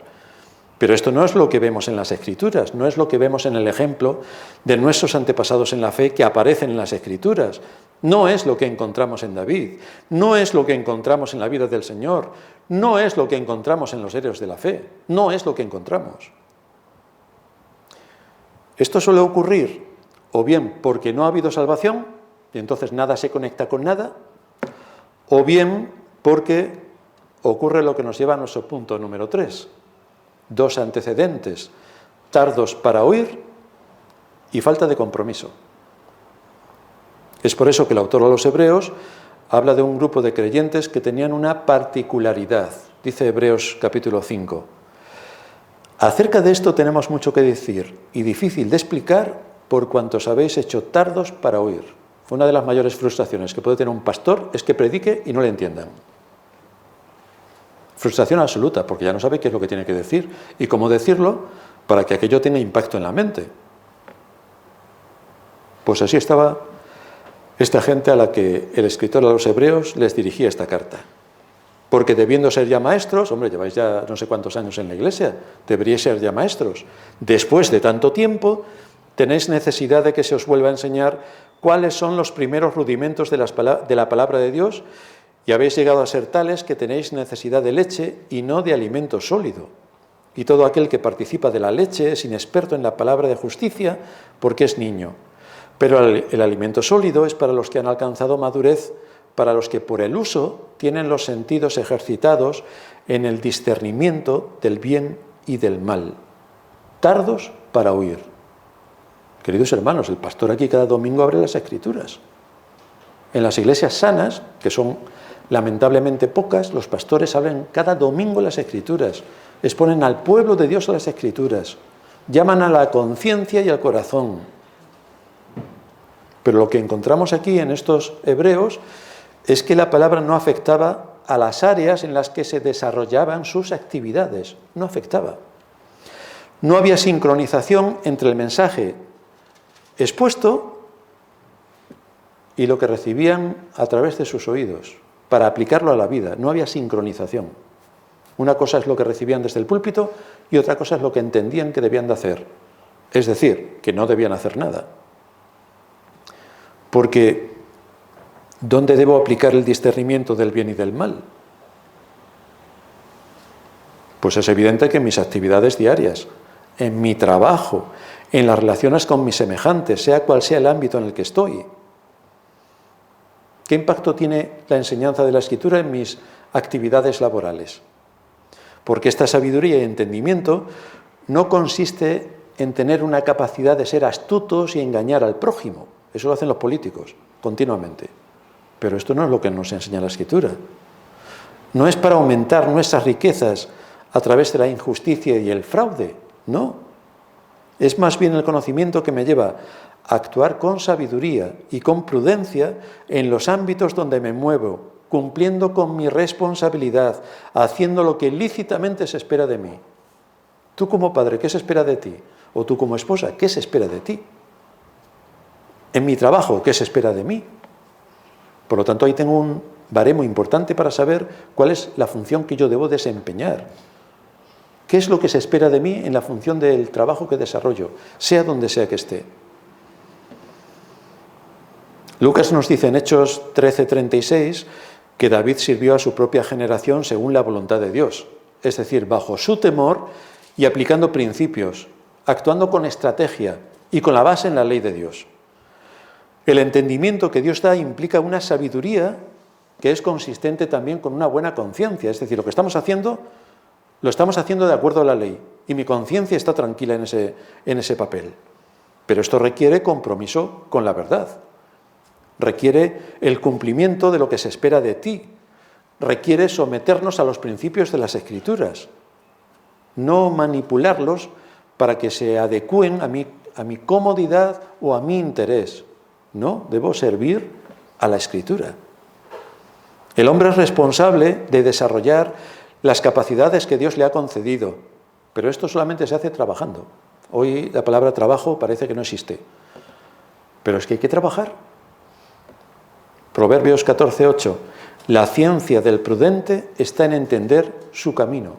Pero esto no es lo que vemos en las Escrituras, no es lo que vemos en el ejemplo de nuestros antepasados en la fe que aparecen en las Escrituras. No es lo que encontramos en David, no es lo que encontramos en la vida del Señor, no es lo que encontramos en los héroes de la fe, no es lo que encontramos. Esto suele ocurrir o bien porque no ha habido salvación, y entonces nada se conecta con nada, o bien porque ocurre lo que nos lleva a nuestro punto número 3. Dos antecedentes: tardos para oír y falta de compromiso. Es por eso que el autor a los Hebreos habla de un grupo de creyentes que tenían una particularidad. Dice Hebreos capítulo 5. Acerca de esto tenemos mucho que decir y difícil de explicar por cuanto os habéis hecho tardos para oír. Fue una de las mayores frustraciones que puede tener un pastor, es que predique y no le entiendan. Frustración absoluta, porque ya no sabe qué es lo que tiene que decir y cómo decirlo para que aquello tenga impacto en la mente. Pues así estaba esta gente a la que el escritor a los Hebreos les dirigía esta carta. Porque debiendo ser ya maestros, hombre, lleváis ya no sé cuántos años en la iglesia, deberíais ser ya maestros. Después de tanto tiempo, tenéis necesidad de que se os vuelva a enseñar cuáles son los primeros rudimentos de la palabra de Dios, y habéis llegado a ser tales que tenéis necesidad de leche y no de alimento sólido. Y todo aquel que participa de la leche es inexperto en la palabra de justicia porque es niño. Pero el alimento sólido es para los que han alcanzado madurez, para los que por el uso tienen los sentidos ejercitados en el discernimiento del bien y del mal. Tardos para oír. Queridos hermanos, el pastor aquí cada domingo abre las Escrituras. En las iglesias sanas, que son lamentablemente pocas, los pastores hablan cada domingo las Escrituras, exponen al pueblo de Dios a las Escrituras, llaman a la conciencia y al corazón. Pero lo que encontramos aquí en estos hebreos es que la palabra no afectaba a las áreas en las que se desarrollaban sus actividades, no afectaba. No había sincronización entre el mensaje expuesto y lo que recibían a través de sus oídos, para aplicarlo a la vida. No había sincronización. Una cosa es lo que recibían desde el púlpito y otra cosa es lo que entendían que debían de hacer. Es decir, que no debían hacer nada. Porque ¿dónde debo aplicar el discernimiento del bien y del mal? Pues es evidente que en mis actividades diarias, en mi trabajo, en las relaciones con mis semejantes, sea cual sea el ámbito en el que estoy. ¿Qué impacto tiene la enseñanza de la Escritura en mis actividades laborales? Porque esta sabiduría y entendimiento no consiste en tener una capacidad de ser astutos y engañar al prójimo. Eso lo hacen los políticos continuamente. Pero esto no es lo que nos enseña la Escritura. No es para aumentar nuestras riquezas a través de la injusticia y el fraude, no. Es más bien el conocimiento que me lleva a actuar con sabiduría y con prudencia en los ámbitos donde me muevo, cumpliendo con mi responsabilidad, haciendo lo que lícitamente se espera de mí. Tú como padre, ¿qué se espera de ti? O tú como esposa, ¿qué se espera de ti? En mi trabajo, ¿qué se espera de mí? Por lo tanto, ahí tengo un baremo importante para saber cuál es la función que yo debo desempeñar. ¿Qué es lo que se espera de mí en la función del trabajo que desarrollo, sea donde sea que esté? Lucas nos dice en Hechos 13:36 que David sirvió a su propia generación según la voluntad de Dios, es decir, bajo su temor y aplicando principios, actuando con estrategia y con la base en la ley de Dios. El entendimiento que Dios da implica una sabiduría que es consistente también con una buena conciencia, es decir, lo que estamos haciendo, lo estamos haciendo de acuerdo a la ley y mi conciencia está tranquila en ese papel. Pero esto requiere compromiso con la verdad, requiere el cumplimiento de lo que se espera de ti, requiere someternos a los principios de las Escrituras, no manipularlos para que se adecúen a mi comodidad o a mi interés. No, debo servir a la Escritura. El hombre es responsable de desarrollar las capacidades que Dios le ha concedido, pero esto solamente se hace trabajando. Hoy la palabra trabajo parece que no existe, pero es que hay que trabajar. Proverbios 14:8. La ciencia del prudente está en entender su camino.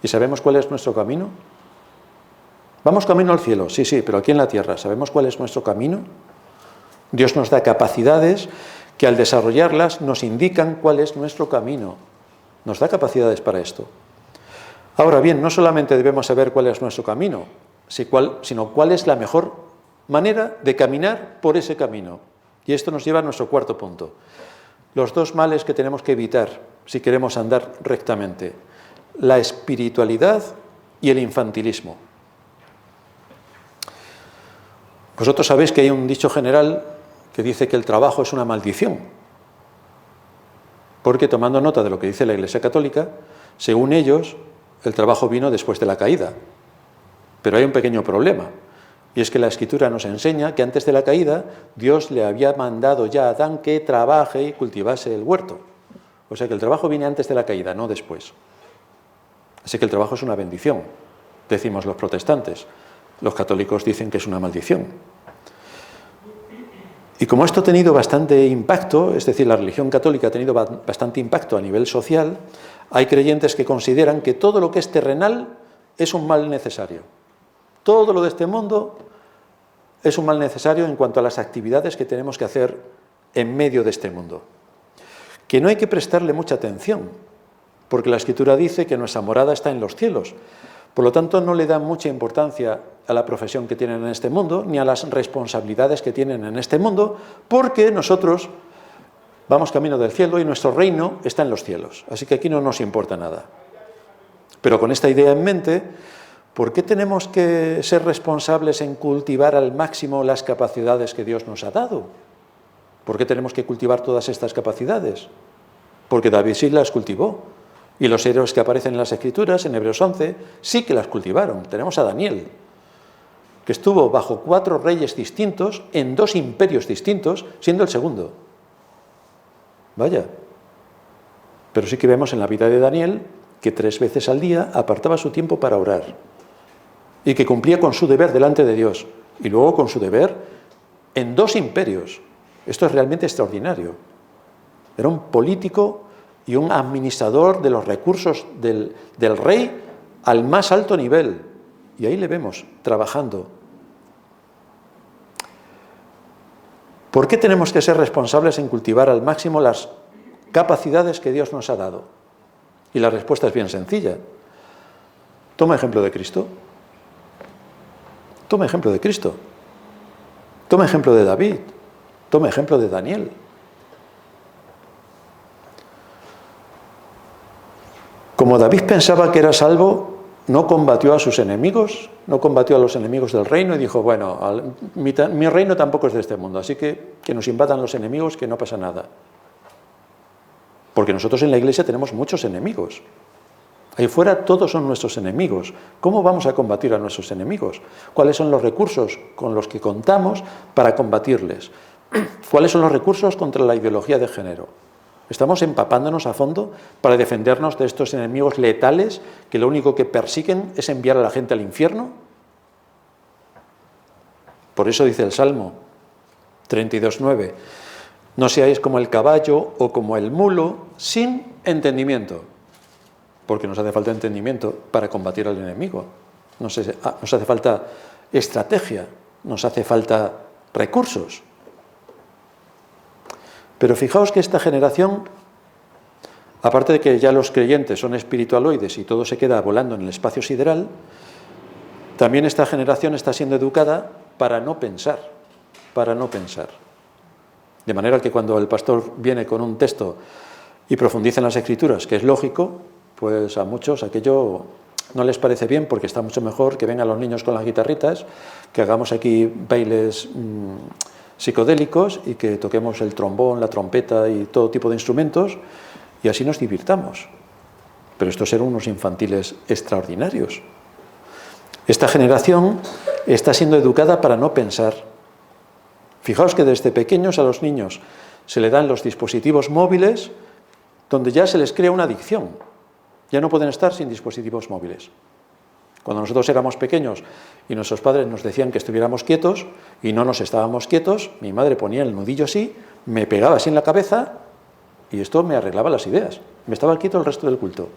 ¿Y sabemos cuál es nuestro camino? Vamos camino al cielo, sí, pero aquí en la tierra, ¿sabemos cuál es nuestro camino? Dios nos da capacidades que al desarrollarlas nos indican cuál es nuestro camino. Nos da capacidades para esto. Ahora bien, no solamente debemos saber cuál es nuestro camino, sino cuál es la mejor manera de caminar por ese camino. Y esto nos lleva a nuestro cuarto punto. Los dos males que tenemos que evitar si queremos andar rectamente: la espiritualidad y el infantilismo. Vosotros sabéis que hay un dicho general que dice que el trabajo es una maldición, porque tomando nota de lo que dice la Iglesia Católica, según ellos, el trabajo vino después de la caída. Pero hay un pequeño problema, y es que la Escritura nos enseña que antes de la caída Dios le había mandado ya a Adán que trabaje y cultivase el huerto. O sea que el trabajo viene antes de la caída, no después. Así que el trabajo es una bendición, decimos los protestantes. Los católicos dicen que es una maldición. Y como esto ha tenido bastante impacto, es decir, la religión católica ha tenido bastante impacto a nivel social, hay creyentes que consideran que todo lo que es terrenal es un mal necesario. Todo lo de este mundo es un mal necesario en cuanto a las actividades que tenemos que hacer en medio de este mundo. Que no hay que prestarle mucha atención, porque la Escritura dice que nuestra morada está en los cielos. Por lo tanto, no le dan mucha importancia a la profesión que tienen en este mundo, ni a las responsabilidades que tienen en este mundo, porque nosotros vamos camino del cielo y nuestro reino está en los cielos. Así que aquí no nos importa nada. Pero con esta idea en mente, ¿por qué tenemos que ser responsables en cultivar al máximo las capacidades que Dios nos ha dado? ¿Por qué tenemos que cultivar todas estas capacidades? Porque David sí las cultivó. Y los héroes que aparecen en las Escrituras, en Hebreos 11, sí que las cultivaron. Tenemos a Daniel, que estuvo bajo 4 reyes distintos, en 2 imperios distintos, siendo el segundo. Vaya. Pero sí que vemos en la vida de Daniel que 3 veces al día apartaba su tiempo para orar y que cumplía con su deber delante de Dios y luego con su deber en 2 imperios. Esto es realmente extraordinario. Era un político y un administrador de los recursos del rey al más alto nivel. Y ahí le vemos trabajando. ¿Por qué tenemos que ser responsables en cultivar al máximo las capacidades que Dios nos ha dado? Y la respuesta es bien sencilla. Toma ejemplo de Cristo. Toma ejemplo de Cristo. Toma ejemplo de David. Toma ejemplo de Daniel. Como David pensaba que era salvo, no combatió a sus enemigos, no combatió a los enemigos del reino y dijo, bueno, mi reino tampoco es de este mundo, así que nos invadan los enemigos, que no pasa nada. Porque nosotros en la Iglesia tenemos muchos enemigos. Ahí fuera todos son nuestros enemigos. ¿Cómo vamos a combatir a nuestros enemigos? ¿Cuáles son los recursos con los que contamos para combatirles? ¿Cuáles son los recursos contra la ideología de género? ¿Estamos empapándonos a fondo para defendernos de estos enemigos letales que lo único que persiguen es enviar a la gente al infierno? Por eso dice el Salmo 32:9, no seáis como el caballo o como el mulo sin entendimiento, porque nos hace falta entendimiento para combatir al enemigo. Nos hace falta estrategia, nos hace falta recursos. Pero fijaos que esta generación, aparte de que ya los creyentes son espiritualoides y todo se queda volando en el espacio sideral, también esta generación está siendo educada para no pensar, para no pensar. De manera que cuando el pastor viene con un texto y profundiza en las Escrituras, que es lógico, pues a muchos aquello no les parece bien, porque está mucho mejor que vengan los niños con las guitarritas, que hagamos aquí bailes psicodélicos y que toquemos el trombón, la trompeta y todo tipo de instrumentos y así nos divirtamos. Pero estos eran unos infantiles extraordinarios. Esta generación está siendo educada para no pensar. Fijaos que desde pequeños a los niños se le dan los dispositivos móviles donde ya se les crea una adicción. Ya no pueden estar sin dispositivos móviles. Cuando nosotros éramos pequeños y nuestros padres nos decían que estuviéramos quietos y no nos estábamos quietos, mi madre ponía el nudillo así, me pegaba así en la cabeza y esto me arreglaba las ideas. Me estaba quieto el resto del culto.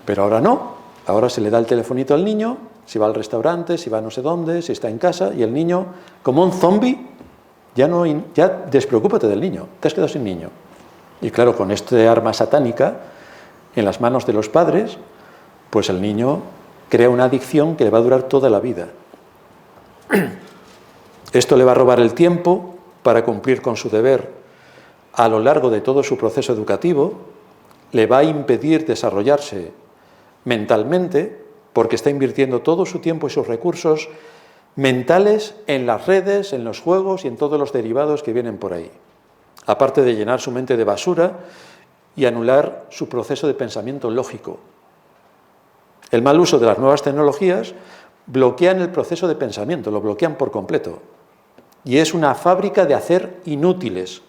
Pero ahora no. Ahora se le da el telefonito al niño, si va al restaurante, si va a no sé dónde, si está en casa, y el niño, como un zombi, ya despreocúpate del niño, te has quedado sin niño. Y claro, con este arma satánica en las manos de los padres, pues el niño crea una adicción que le va a durar toda la vida. Esto le va a robar el tiempo para cumplir con su deber a lo largo de todo su proceso educativo, le va a impedir desarrollarse mentalmente, porque está invirtiendo todo su tiempo y sus recursos mentales en las redes, en los juegos y en todos los derivados que vienen por ahí. Aparte de llenar su mente de basura y anular su proceso de pensamiento lógico. El mal uso de las nuevas tecnologías bloquean el proceso de pensamiento, lo bloquean por completo. Y es una fábrica de hacer inútiles.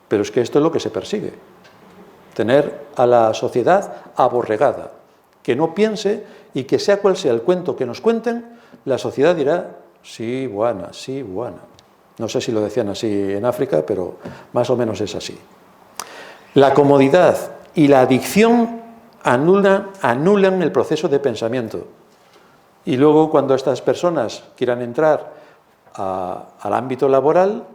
Pero es que esto es lo que se persigue. Tener a la sociedad aborregada, que no piense y que sea cual sea el cuento que nos cuenten, la sociedad dirá, sí, buena, sí, buena. No sé si lo decían así en África, pero más o menos es así. La comodidad y la adicción anulan el proceso de pensamiento. Y luego, cuando estas personas quieran entrar al ámbito laboral,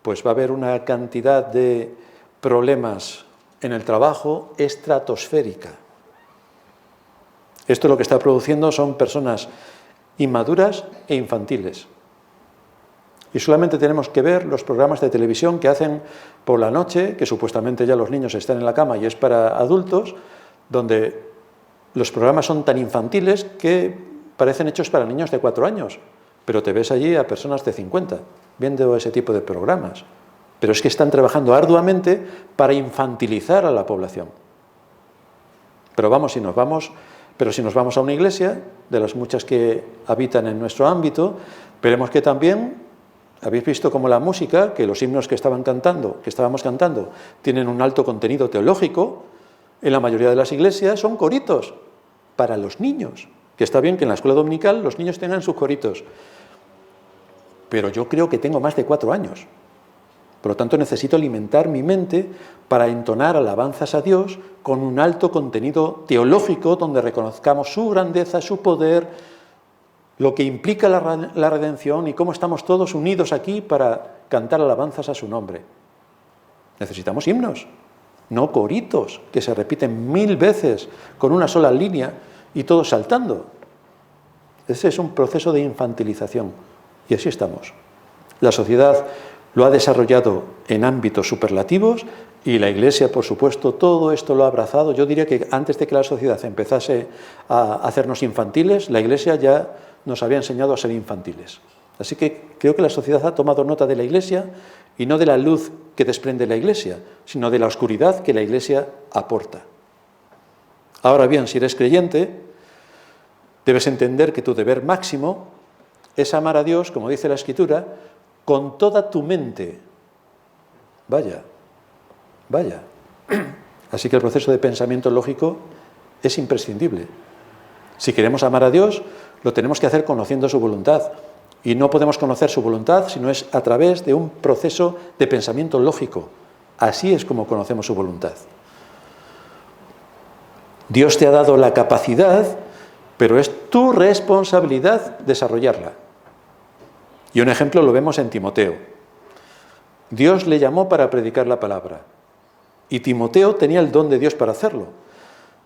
pues va a haber una cantidad de problemas en el trabajo estratosférica. Esto lo que está produciendo son personas inmaduras e infantiles. Y solamente tenemos que ver los programas de televisión que hacen por la noche, que supuestamente ya los niños están en la cama y es para adultos, donde los programas son tan infantiles que parecen hechos para niños de 4 años, pero te ves allí a personas de 50 viendo ese tipo de programas. Pero es que están trabajando arduamente para infantilizar a la población. Pero si nos vamos a una iglesia, de las muchas que habitan en nuestro ámbito, veremos que también, habéis visto cómo la música, que los himnos que estábamos cantando, tienen un alto contenido teológico, en la mayoría de las iglesias son coritos para los niños, que está bien que en la escuela dominical los niños tengan sus coritos. Pero yo creo que tengo más de 4 años. Por lo tanto, necesito alimentar mi mente para entonar alabanzas a Dios con un alto contenido teológico donde reconozcamos su grandeza, su poder, lo que implica la redención y cómo estamos todos unidos aquí para cantar alabanzas a su nombre. Necesitamos himnos, no coritos que se repiten 1000 veces con una sola línea y todos saltando. Ese es un proceso de infantilización y así estamos. La sociedad lo ha desarrollado en ámbitos superlativos y la Iglesia, por supuesto, todo esto lo ha abrazado. Yo diría que antes de que la sociedad empezase a hacernos infantiles, la Iglesia ya nos había enseñado a ser infantiles. Así que creo que la sociedad ha tomado nota de la Iglesia y no de la luz que desprende la Iglesia, sino de la oscuridad que la Iglesia aporta. Ahora bien, si eres creyente, debes entender que tu deber máximo es amar a Dios, como dice la Escritura, con toda tu mente. Vaya. Así que el proceso de pensamiento lógico es imprescindible. Si queremos amar a Dios, lo tenemos que hacer conociendo su voluntad. Y no podemos conocer su voluntad si no es a través de un proceso de pensamiento lógico. Así es como conocemos su voluntad. Dios te ha dado la capacidad, pero es tu responsabilidad desarrollarla. Y un ejemplo lo vemos en Timoteo. Dios le llamó para predicar la palabra. Y Timoteo tenía el don de Dios para hacerlo.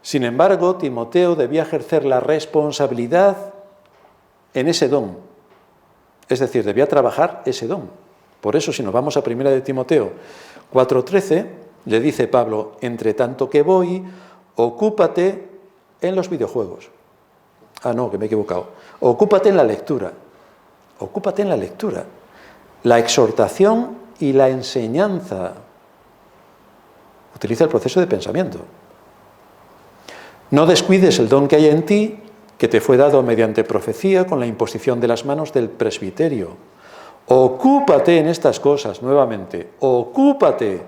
Sin embargo, Timoteo debía ejercer la responsabilidad en ese don. Es decir, debía trabajar ese don. Por eso, si nos vamos a 1 de Timoteo 4:13, le dice Pablo, entre tanto que voy, ocúpate en los videojuegos. Ah, no, que me he equivocado. Ocúpate en la lectura. Ocúpate en la lectura. La exhortación y la enseñanza. Utiliza el proceso de pensamiento. No descuides el don que hay en ti, que te fue dado mediante profecía con la imposición de las manos del presbiterio. Ocúpate en estas cosas nuevamente. Ocúpate.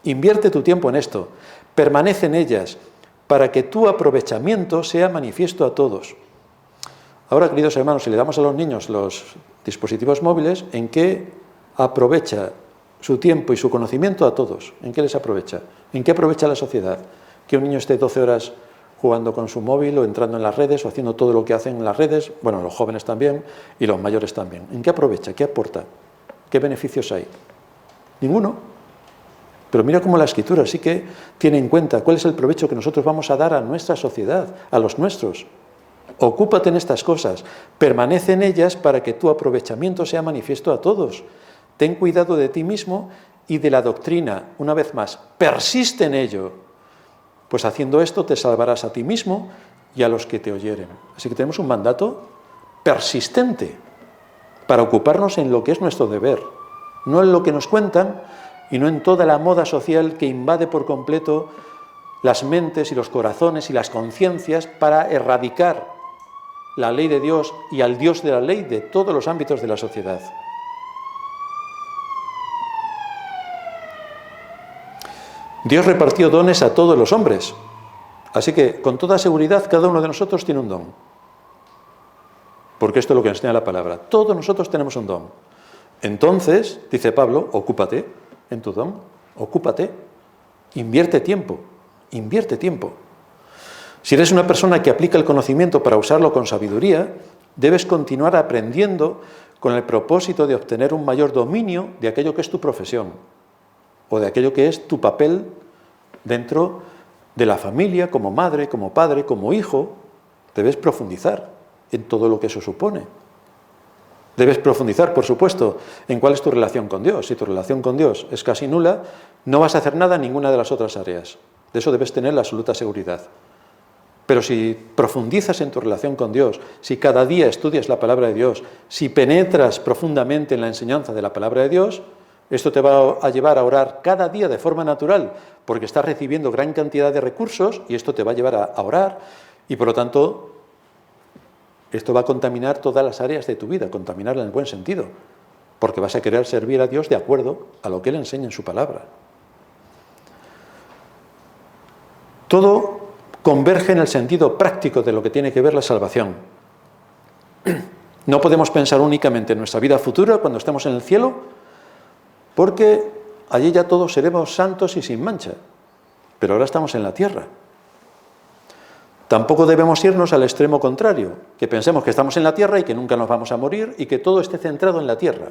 Invierte tu tiempo en esto. Permanece en ellas para que tu aprovechamiento sea manifiesto a todos. Ahora, queridos hermanos, si le damos a los niños los dispositivos móviles, ¿en qué aprovecha su tiempo y su conocimiento a todos? ¿En qué les aprovecha? ¿En qué aprovecha la sociedad? Que un niño esté 12 horas jugando con su móvil o entrando en las redes o haciendo todo lo que hacen en las redes, bueno, los jóvenes también y los mayores también. ¿En qué aprovecha? ¿Qué aporta? ¿Qué beneficios hay? Ninguno. Pero mira cómo la Escritura sí que tiene en cuenta cuál es el provecho que nosotros vamos a dar a nuestra sociedad, a los nuestros. Ocúpate en estas cosas, permanece en ellas para que tu aprovechamiento sea manifiesto a todos. Ten cuidado de ti mismo y de la doctrina. Una vez más, persiste en ello, pues haciendo esto te salvarás a ti mismo y a los que te oyeren. Así que tenemos un mandato persistente para ocuparnos en lo que es nuestro deber, no en lo que nos cuentan y no en toda la moda social que invade por completo las mentes y los corazones y las conciencias para erradicar la ley de Dios y al Dios de la ley de todos los ámbitos de la sociedad. Dios repartió dones a todos los hombres, así que con toda seguridad cada uno de nosotros tiene un don, porque esto es lo que enseña la palabra. Todos nosotros tenemos un don. Entonces, dice Pablo, ocúpate en tu don, ocúpate, invierte tiempo, invierte tiempo. Si eres una persona que aplica el conocimiento para usarlo con sabiduría, debes continuar aprendiendo con el propósito de obtener un mayor dominio de aquello que es tu profesión o de aquello que es tu papel dentro de la familia, como madre, como padre, como hijo. Debes profundizar en todo lo que eso supone. Debes profundizar, por supuesto, en cuál es tu relación con Dios. Si tu relación con Dios es casi nula, no vas a hacer nada en ninguna de las otras áreas. De eso debes tener la absoluta seguridad. Pero si profundizas en tu relación con Dios, si cada día estudias la palabra de Dios, si penetras profundamente en la enseñanza de la palabra de Dios, esto te va a llevar a orar cada día de forma natural, porque estás recibiendo gran cantidad de recursos y esto te va a llevar a orar y por lo tanto esto va a contaminar todas las áreas de tu vida, contaminarla en el buen sentido, porque vas a querer servir a Dios de acuerdo a lo que Él enseña en su palabra. Todo converge en el sentido práctico de lo que tiene que ver la salvación. No podemos pensar únicamente en nuestra vida futura cuando estemos en el cielo, porque allí ya todos seremos santos y sin mancha, pero ahora estamos en la tierra. Tampoco debemos irnos al extremo contrario, que pensemos que estamos en la tierra y que nunca nos vamos a morir y que todo esté centrado en la tierra.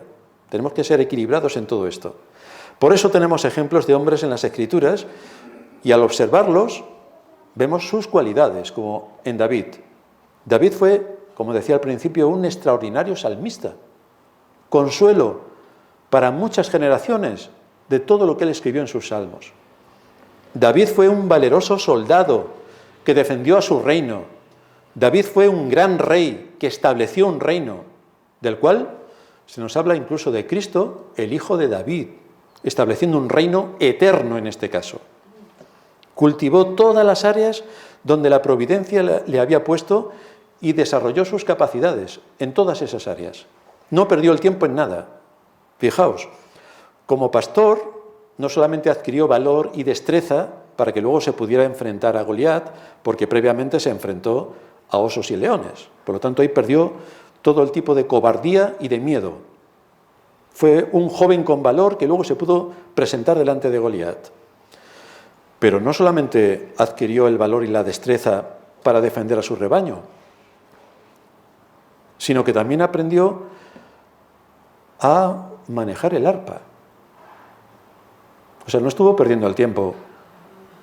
Tenemos que ser equilibrados en todo esto. Por eso tenemos ejemplos de hombres en las Escrituras y al observarlos vemos sus cualidades, como en David. David fue, como decía al principio, un extraordinario salmista, consuelo para muchas generaciones de todo lo que él escribió en sus salmos. David fue un valeroso soldado que defendió a su reino. David fue un gran rey que estableció un reino, del cual se nos habla incluso de Cristo, el hijo de David, estableciendo un reino eterno en este caso. Cultivó todas las áreas donde la providencia le había puesto y desarrolló sus capacidades en todas esas áreas. No perdió el tiempo en nada. Fijaos, como pastor no solamente adquirió valor y destreza para que luego se pudiera enfrentar a Goliat, porque previamente se enfrentó a osos y leones. Por lo tanto, ahí perdió todo el tipo de cobardía y de miedo. Fue un joven con valor que luego se pudo presentar delante de Goliat. Pero no solamente adquirió el valor y la destreza para defender a su rebaño, sino que también aprendió a manejar el arpa. O sea, no estuvo perdiendo el tiempo.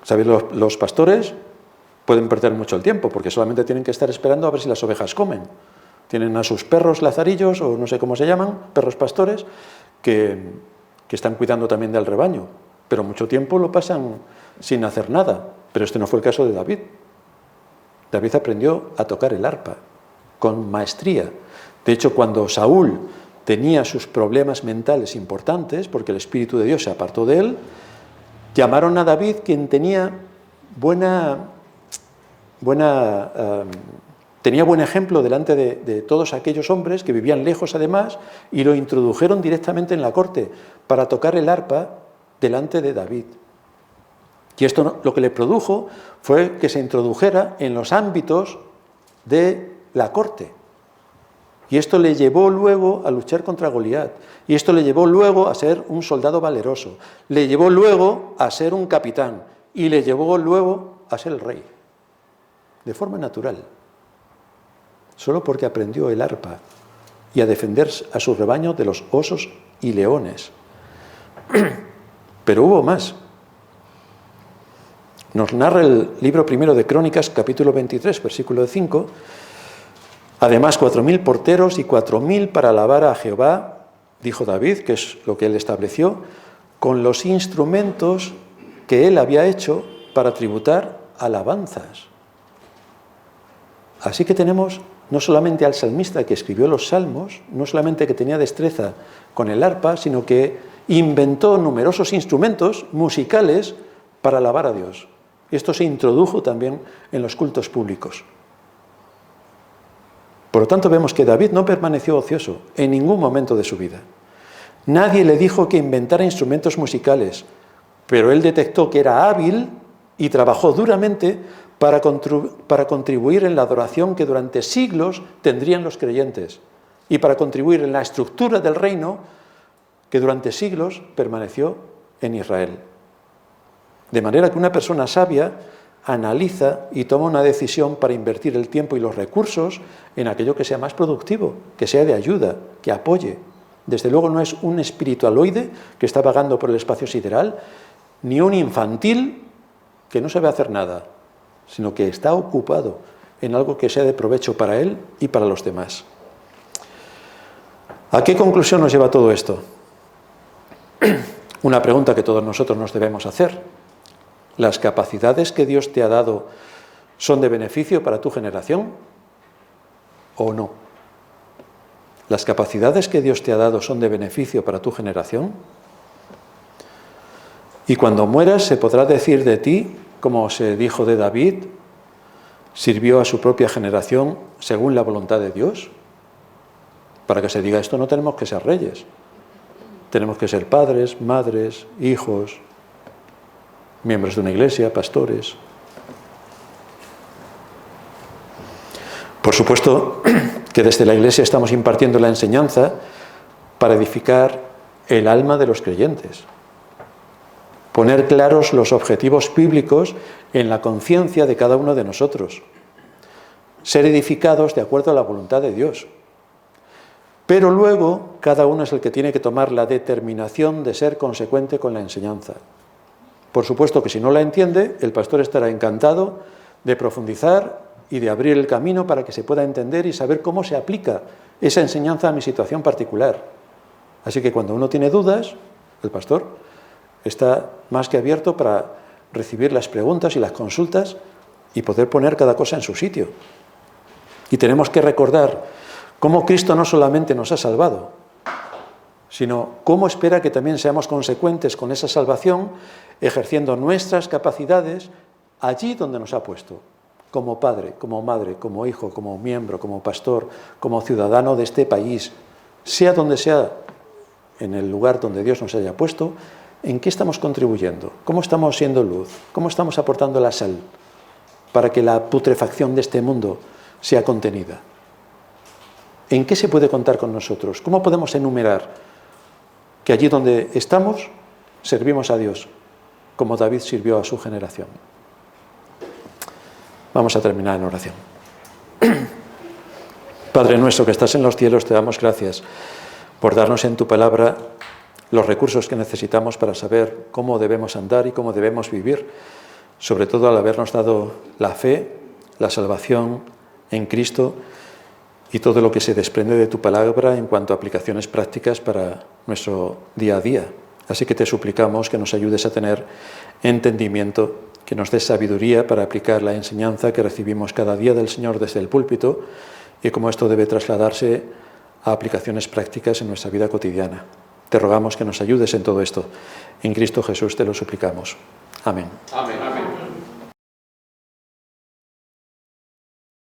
¿Sabéis? Los pastores pueden perder mucho el tiempo porque solamente tienen que estar esperando a ver si las ovejas comen. Tienen a sus perros lazarillos, o no sé cómo se llaman, perros pastores, que están cuidando también del rebaño. Pero mucho tiempo lo pasan sin hacer nada. Pero este no fue el caso de David. David aprendió a tocar el arpa con maestría. De hecho, cuando Saúl tenía sus problemas mentales importantes, porque el Espíritu de Dios se apartó de él, llamaron a David, quien tenía tenía buen ejemplo delante de todos aquellos hombres que vivían lejos además, y lo introdujeron directamente en la corte para tocar el arpa delante de David. Y esto lo que le produjo fue que se introdujera en los ámbitos de la corte. Y esto le llevó luego a luchar contra Goliat. Y esto le llevó luego a ser un soldado valeroso. Le llevó luego a ser un capitán. Y le llevó luego a ser el rey. De forma natural. Solo porque aprendió el arpa y a defender a su rebaño de los osos y leones. Pero hubo más. Nos narra el libro primero de Crónicas, capítulo 23, versículo 5. Además, 4.000 porteros y 4.000 para alabar a Jehová, dijo David, que es lo que él estableció, con los instrumentos que él había hecho para tributar alabanzas. Así que tenemos no solamente al salmista que escribió los salmos, no solamente que tenía destreza con el arpa, sino que inventó numerosos instrumentos musicales para alabar a Dios. Y esto se introdujo también en los cultos públicos. Por lo tanto, vemos que David no permaneció ocioso en ningún momento de su vida. Nadie le dijo que inventara instrumentos musicales, pero él detectó que era hábil y trabajó duramente para contribuir en la adoración que durante siglos tendrían los creyentes y para contribuir en la estructura del reino que durante siglos permaneció en Israel. De manera que una persona sabia analiza y toma una decisión para invertir el tiempo y los recursos en aquello que sea más productivo, que sea de ayuda, que apoye. Desde luego no es un espiritualoide que está vagando por el espacio sideral, ni un infantil que no sabe hacer nada, sino que está ocupado en algo que sea de provecho para él y para los demás. ¿A qué conclusión nos lleva todo esto? Una pregunta que todos nosotros nos debemos hacer. ¿Las capacidades que Dios te ha dado son de beneficio para tu generación o no? ¿Las capacidades que Dios te ha dado son de beneficio para tu generación? Y cuando mueras se podrá decir de ti, como se dijo de David, ¿sirvió a su propia generación según la voluntad de Dios? Para que se diga esto no tenemos que ser reyes. Tenemos que ser padres, madres, hijos, miembros de una iglesia, pastores. Por supuesto que desde la iglesia estamos impartiendo la enseñanza para edificar el alma de los creyentes. Poner claros los objetivos bíblicos en la conciencia de cada uno de nosotros. Ser edificados de acuerdo a la voluntad de Dios. Pero luego cada uno es el que tiene que tomar la determinación de ser consecuente con la enseñanza. Por supuesto que si no la entiende, el pastor estará encantado de profundizar y de abrir el camino para que se pueda entender y saber cómo se aplica esa enseñanza a mi situación particular. Así que cuando uno tiene dudas, el pastor está más que abierto para recibir las preguntas y las consultas y poder poner cada cosa en su sitio. Y tenemos que recordar cómo Cristo no solamente nos ha salvado, sino cómo espera que también seamos consecuentes con esa salvación, ejerciendo nuestras capacidades allí donde nos ha puesto, como padre, como madre, como hijo, como miembro, como pastor, como ciudadano de este país, sea donde sea, en el lugar donde Dios nos haya puesto. ¿En qué estamos contribuyendo? ¿Cómo estamos siendo luz? ¿Cómo estamos aportando la sal para que la putrefacción de este mundo sea contenida? ¿En qué se puede contar con nosotros? ¿Cómo podemos enumerar que allí donde estamos servimos a Dios, como David sirvió a su generación? Vamos a terminar en oración. Padre nuestro que estás en los cielos, te damos gracias por darnos en tu palabra los recursos que necesitamos para saber cómo debemos andar y cómo debemos vivir, sobre todo al habernos dado la fe, la salvación en Cristo y todo lo que se desprende de tu palabra en cuanto a aplicaciones prácticas para nuestro día a día. Así que te suplicamos que nos ayudes a tener entendimiento, que nos des sabiduría para aplicar la enseñanza que recibimos cada día del Señor desde el púlpito y cómo esto debe trasladarse a aplicaciones prácticas en nuestra vida cotidiana. Te rogamos que nos ayudes en todo esto. En Cristo Jesús te lo suplicamos. Amén. Amén.